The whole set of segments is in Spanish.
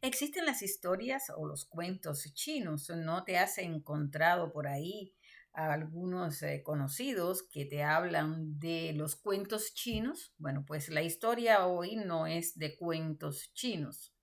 Existen las historias o los cuentos chinos. ¿No te has encontrado por ahí a algunos conocidos que te hablan de los cuentos chinos? Bueno, pues la historia hoy no es de cuentos chinos,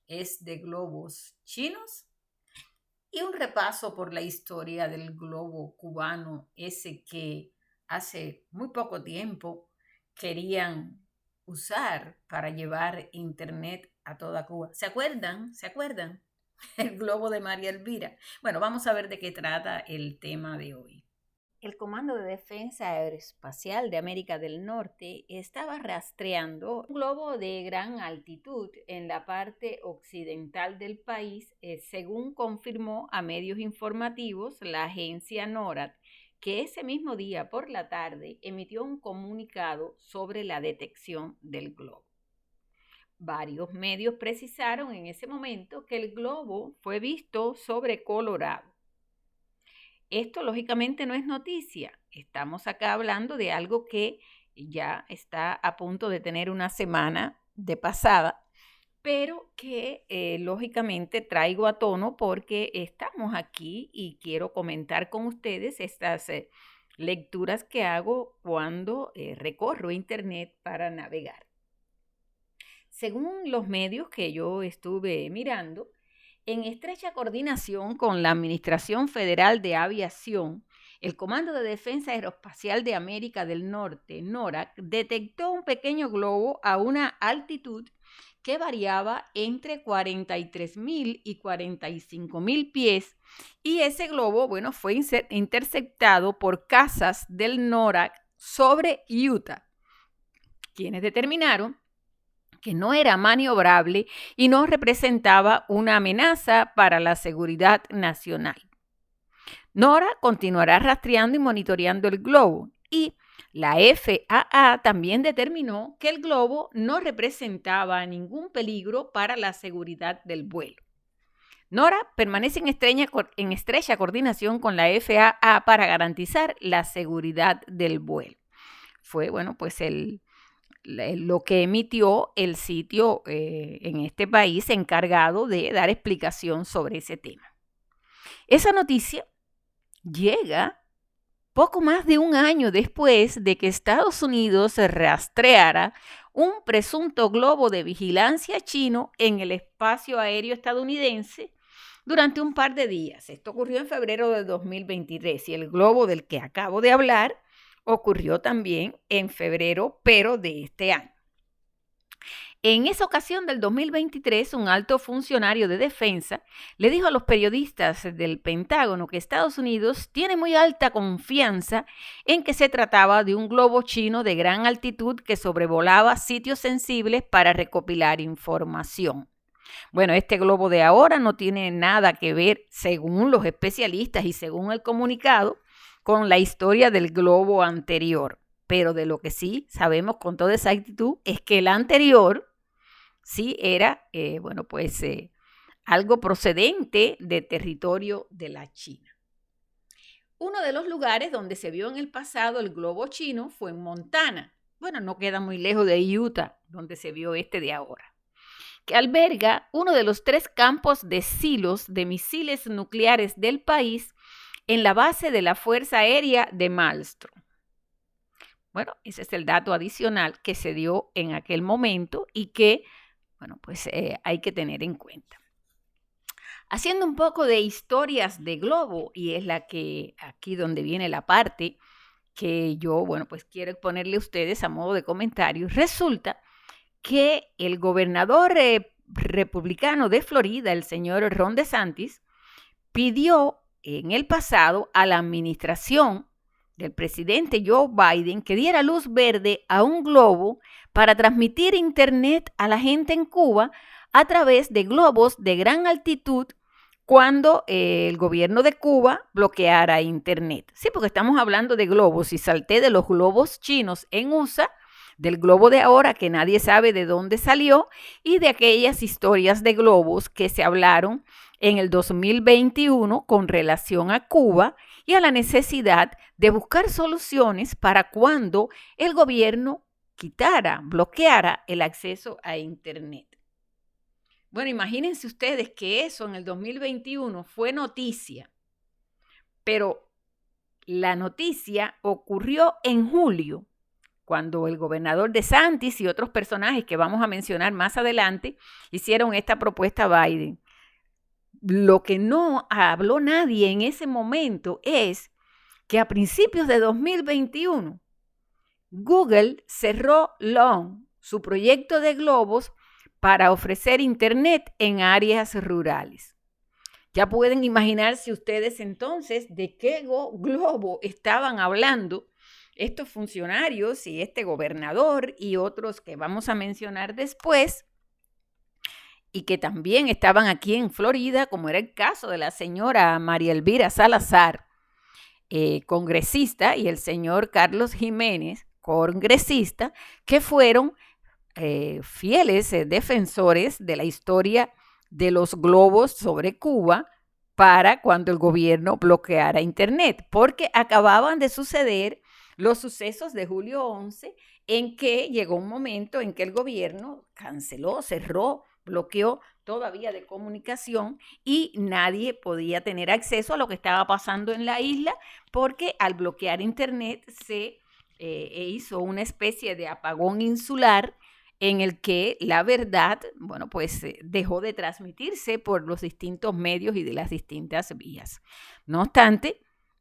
es de globos chinos y un repaso por la historia del globo cubano, ese que hace muy poco tiempo querían usar para llevar internet a toda Cuba. ¿Se acuerdan? ¿Se acuerdan? El globo de María Elvira. Bueno, vamos a ver de qué trata el tema de hoy. El Comando de Defensa Aeroespacial de América del Norte estaba rastreando un globo de gran altitud en la parte occidental del país, según confirmó a medios informativos la agencia NORAD, que ese mismo día por la tarde emitió un comunicado sobre la detección del globo. Varios medios precisaron en ese momento que el globo fue visto sobre Colorado. Esto lógicamente no es noticia. Estamos acá hablando de algo que ya está a punto de tener una semana de pasada, pero que lógicamente traigo a tono porque estamos aquí y quiero comentar con ustedes estas lecturas que hago cuando recorro internet para navegar. Según los medios que yo estuve mirando, en estrecha coordinación con la Administración Federal de Aviación, el Comando de Defensa Aeroespacial de América del Norte, NORAD, detectó un pequeño globo a una altitud que variaba entre 43.000 y 45.000 pies, y ese globo, fue interceptado por cazas del NORAD sobre Utah, quienes determinaron que no era maniobrable y no representaba una amenaza para la seguridad nacional. NORAD continuará rastreando y monitoreando el globo, y la FAA también determinó que el globo no representaba ningún peligro para la seguridad del vuelo. NORAD permanece en estrecha coordinación con la FAA para garantizar la seguridad del vuelo. Fue, lo que emitió el sitio en este país encargado de dar explicación sobre ese tema. Esa noticia llega poco más de un año después de que Estados Unidos rastreara un presunto globo de vigilancia chino en el espacio aéreo estadounidense durante un par de días. Esto ocurrió en febrero de 2023 y el globo del que acabo de hablar ocurrió también en febrero, pero de este año. En esa ocasión del 2023, un alto funcionario de defensa le dijo a los periodistas del Pentágono que Estados Unidos tiene muy alta confianza en que se trataba de un globo chino de gran altitud que sobrevolaba sitios sensibles para recopilar información. Bueno, este globo de ahora no tiene nada que ver, según los especialistas y según el comunicado, con la historia del globo anterior. Pero de lo que sí sabemos con toda exactitud es que el anterior sí era, algo procedente de territorio de la China. Uno de los lugares donde se vio en el pasado el globo chino fue en Montana. Bueno, no queda muy lejos de Utah, donde se vio este de ahora, que alberga uno de los 3 campos de silos de misiles nucleares del país en la base de la Fuerza Aérea de Malmstrom. Bueno, ese es el dato adicional que se dio en aquel momento y que, hay que tener en cuenta. Haciendo un poco de historias de globo, y es la que aquí donde viene la parte que yo, quiero ponerle a ustedes a modo de comentario, resulta que el gobernador republicano de Florida, el señor Ron DeSantis, pidió en el pasado a la administración del presidente Joe Biden que diera luz verde a un globo para transmitir internet a la gente en Cuba a través de globos de gran altitud cuando el gobierno de Cuba bloqueara internet. Sí, porque estamos hablando de globos y salté de los globos chinos en USA, del globo de ahora que nadie sabe de dónde salió y de aquellas historias de globos que se hablaron en el 2021 con relación a Cuba y a la necesidad de buscar soluciones para cuando el gobierno bloqueara el acceso a internet. Bueno, imagínense ustedes que eso en el 2021 fue noticia, pero la noticia ocurrió en julio, cuando el gobernador DeSantis y otros personajes que vamos a mencionar más adelante hicieron esta propuesta a Biden. Lo que no habló nadie en ese momento es que a principios de 2021 Google cerró Loon, su proyecto de globos para ofrecer internet en áreas rurales. Ya pueden imaginarse ustedes entonces de qué globo estaban hablando estos funcionarios y este gobernador y otros que vamos a mencionar después, y que también estaban aquí en Florida, como era el caso de la señora María Elvira Salazar, congresista, y el señor Carlos Jiménez, congresista, que fueron fieles defensores de la historia de los globos sobre Cuba para cuando el gobierno bloqueara Internet, porque acababan de suceder los sucesos de julio 11, en que llegó un momento en que el gobierno canceló, cerró, bloqueó toda vía de comunicación y nadie podía tener acceso a lo que estaba pasando en la isla, porque al bloquear Internet se hizo una especie de apagón insular en el que la verdad, bueno, pues dejó de transmitirse por los distintos medios y de las distintas vías. No obstante,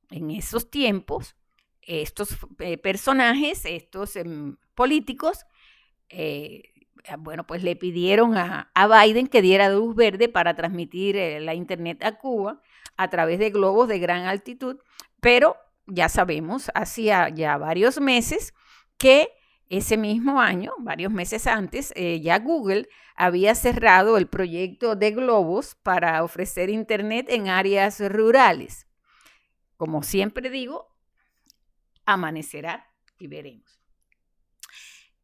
en esos tiempos, estos personajes, estos políticos, bueno, pues le pidieron a Biden que diera luz verde para transmitir la internet a Cuba a través de globos de gran altitud, pero ya sabemos, hacía ya varios meses que ese mismo año, varios meses antes, ya Google había cerrado el proyecto de globos para ofrecer internet en áreas rurales. Como siempre digo, amanecerá y veremos.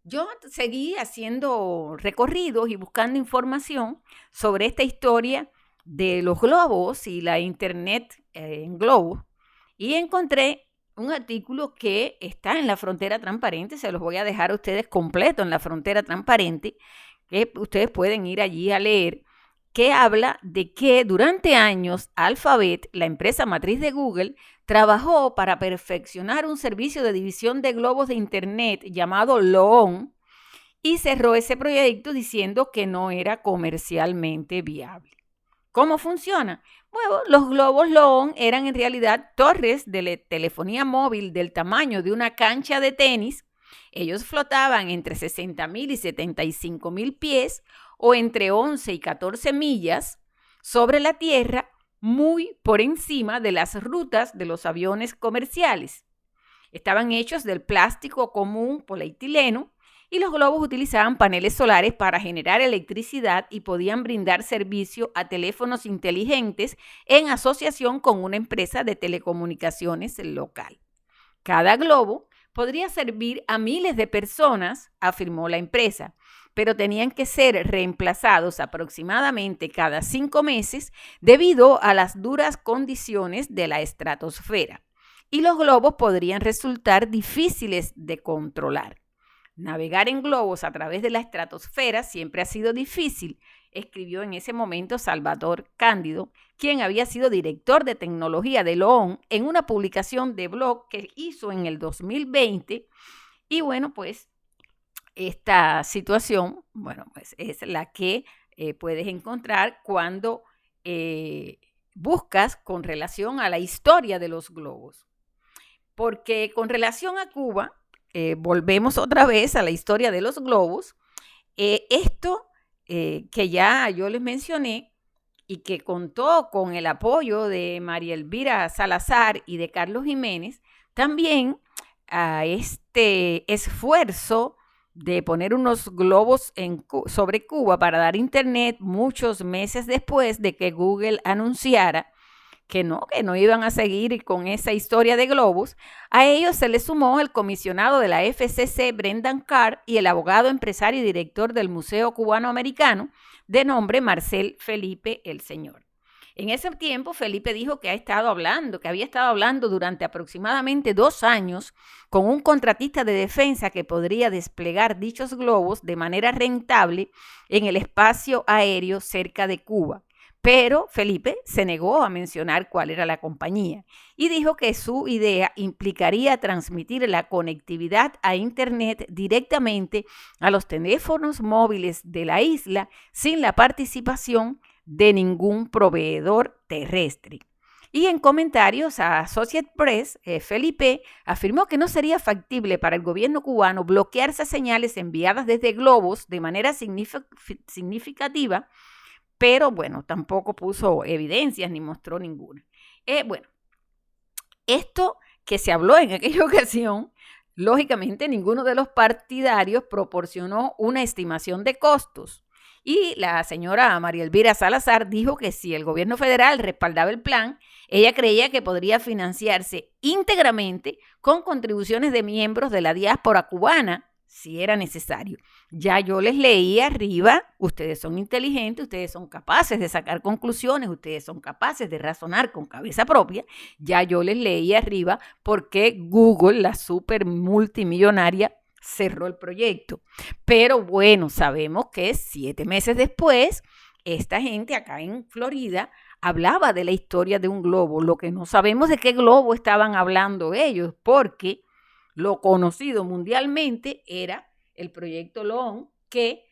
Yo seguí haciendo recorridos y buscando información sobre esta historia de los globos y la internet en globos, y encontré un artículo que está en La Frontera Transparente. Se los voy a dejar a ustedes completo en La Frontera Transparente, que ustedes pueden ir allí a leer, que habla de que durante años Alphabet, la empresa matriz de Google, trabajó para perfeccionar un servicio de división de globos de internet llamado Loon, y cerró ese proyecto diciendo que no era comercialmente viable. ¿Cómo funciona? Bueno, los globos Loon eran en realidad torres de telefonía móvil del tamaño de una cancha de tenis. Ellos flotaban entre 60,000 y 75,000 pies, o entre 11 y 14 millas sobre la tierra, muy por encima de las rutas de los aviones comerciales. Estaban hechos del plástico común polietileno, y los globos utilizaban paneles solares para generar electricidad y podían brindar servicio a teléfonos inteligentes en asociación con una empresa de telecomunicaciones local. Cada globo podría servir a miles de personas, afirmó la empresa, pero tenían que ser reemplazados aproximadamente cada 5 meses debido a las duras condiciones de la estratosfera, y los globos podrían resultar difíciles de controlar. Navegar en globos a través de la estratosfera siempre ha sido difícil, escribió en ese momento Salvador Cándido, quien había sido director de tecnología de Loon, en una publicación de blog que hizo en el 2020. Y bueno, pues esta situación, bueno, pues es la que puedes encontrar cuando buscas con relación a la historia de los globos. Porque con relación a Cuba, volvemos otra vez a la historia de los globos. Esto que ya yo les mencioné y que contó con el apoyo de María Elvira Salazar y de Carlos Jiménez, también a este esfuerzo de poner unos globos sobre Cuba para dar internet muchos meses después de que Google anunciara que no iban a seguir con esa historia de globos. A ellos se les sumó el comisionado de la FCC, Brendan Carr, y el abogado, empresario y director del Museo Cubano Americano, de nombre Marcel Felipe el Señor. En ese tiempo, Felipe dijo que había estado hablando durante aproximadamente 2 años con un contratista de defensa que podría desplegar dichos globos de manera rentable en el espacio aéreo cerca de Cuba. Pero Felipe se negó a mencionar cuál era la compañía y dijo que su idea implicaría transmitir la conectividad a Internet directamente a los teléfonos móviles de la isla sin la participación de ningún proveedor terrestre. Y en comentarios a Associated Press, Felipe afirmó que no sería factible para el gobierno cubano bloquear esas señales enviadas desde globos de manera significativa, pero bueno, tampoco puso evidencias ni mostró ninguna. Bueno, esto que se habló en aquella ocasión, lógicamente ninguno de los partidarios proporcionó una estimación de costos. Y la señora María Elvira Salazar dijo que si el gobierno federal respaldaba el plan, ella creía que podría financiarse íntegramente con contribuciones de miembros de la diáspora cubana, si era necesario. Ya yo les leí arriba, ustedes son inteligentes, ustedes son capaces de sacar conclusiones, ustedes son capaces de razonar con cabeza propia. Ya yo les leí arriba por qué Google, la super multimillonaria, cerró el proyecto. Pero bueno, sabemos que 7 meses después, esta gente acá en Florida hablaba de la historia de un globo. Lo que no sabemos de qué globo estaban hablando ellos, porque lo conocido mundialmente era el proyecto Loan que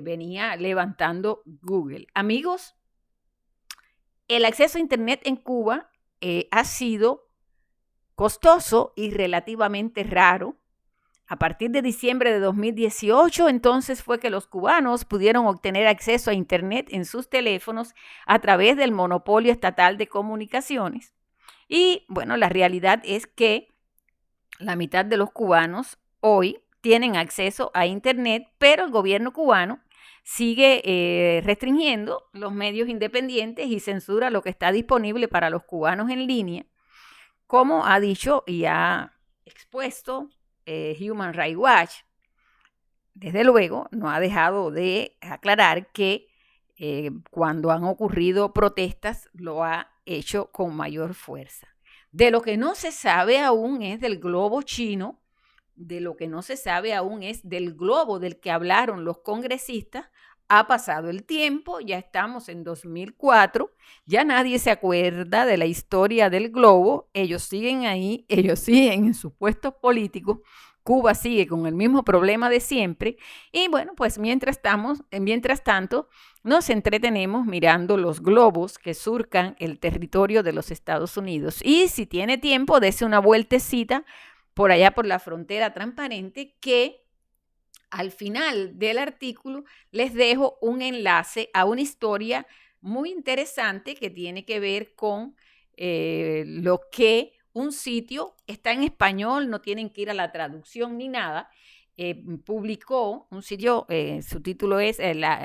venía levantando Google. Amigos, el acceso a Internet en Cuba ha sido costoso y relativamente raro. A partir de diciembre de 2018, entonces fue que los cubanos pudieron obtener acceso a Internet en sus teléfonos a través del monopolio estatal de comunicaciones. Y bueno, la realidad es que la mitad de los cubanos hoy tienen acceso a Internet, pero el gobierno cubano sigue restringiendo los medios independientes y censura lo que está disponible para los cubanos en línea, como ha dicho y ha expuesto Human Rights Watch. Desde luego, no ha dejado de aclarar que cuando han ocurrido protestas, lo ha hecho con mayor fuerza. De lo que no se sabe aún es del globo chino, de lo que no se sabe aún es del globo del que hablaron los congresistas. Ha pasado el tiempo, ya estamos en 2004, ya nadie se acuerda de la historia del globo, ellos siguen ahí, ellos siguen en sus puestos políticos, Cuba sigue con el mismo problema de siempre y bueno, pues mientras tanto nos entretenemos mirando los globos que surcan el territorio de los Estados Unidos. Y si tiene tiempo, dése una vueltecita por allá por la frontera transparente, que al final del artículo les dejo un enlace a una historia muy interesante que tiene que ver con lo que un sitio está en español, no tienen que ir a la traducción ni nada. Publicó un sitio, su título es,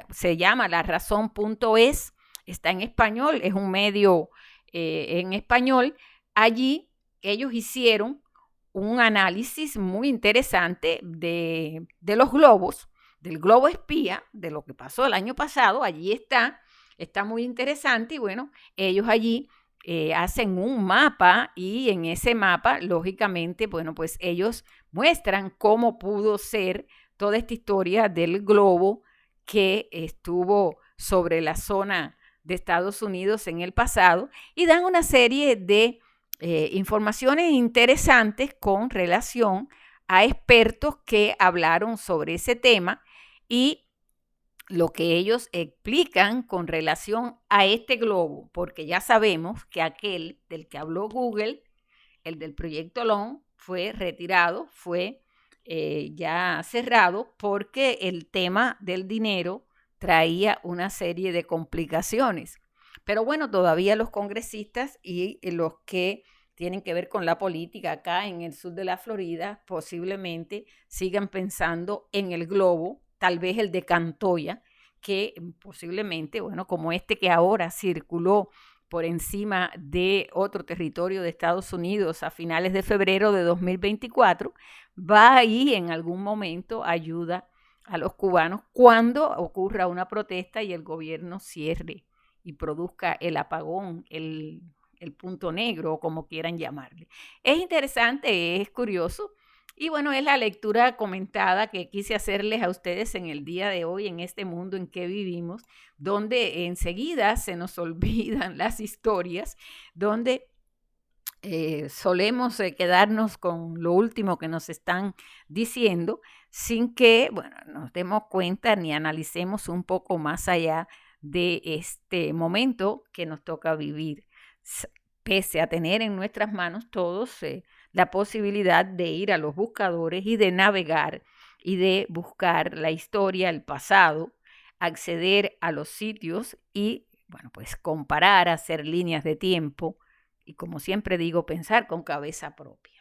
se llama larazón.es, está en español, es un medio en español. Allí ellos hicieron un análisis muy interesante de los globos, del globo espía, de lo que pasó el año pasado. Allí está muy interesante y bueno, ellos allí hacen un mapa y en ese mapa, lógicamente, bueno, pues ellos muestran cómo pudo ser toda esta historia del globo que estuvo sobre la zona de Estados Unidos en el pasado y dan una serie de informaciones interesantes con relación a expertos que hablaron sobre ese tema y lo que ellos explican con relación a este globo, porque ya sabemos que aquel del que habló Google, el del proyecto Loan, fue retirado, fue ya cerrado porque el tema del dinero traía una serie de complicaciones. Pero bueno, todavía los congresistas y los que tienen que ver con la política acá en el sur de la Florida posiblemente sigan pensando en el globo, tal vez el de Cantoya, que posiblemente, bueno, como este que ahora circuló por encima de otro territorio de Estados Unidos a finales de febrero de 2024, va ahí en algún momento ayuda a los cubanos cuando ocurra una protesta y el gobierno cierre y produzca el apagón, el punto negro o como quieran llamarle. Es interesante, es curioso. Y bueno, es la lectura comentada que quise hacerles a ustedes en el día de hoy, en este mundo en que vivimos, donde enseguida se nos olvidan las historias, donde solemos quedarnos con lo último que nos están diciendo sin que, bueno, nos demos cuenta ni analicemos un poco más allá de este momento que nos toca vivir, pese a tener en nuestras manos todos la posibilidad de ir a los buscadores y de navegar y de buscar la historia, el pasado, acceder a los sitios y, bueno, pues comparar, hacer líneas de tiempo y, como siempre digo, pensar con cabeza propia.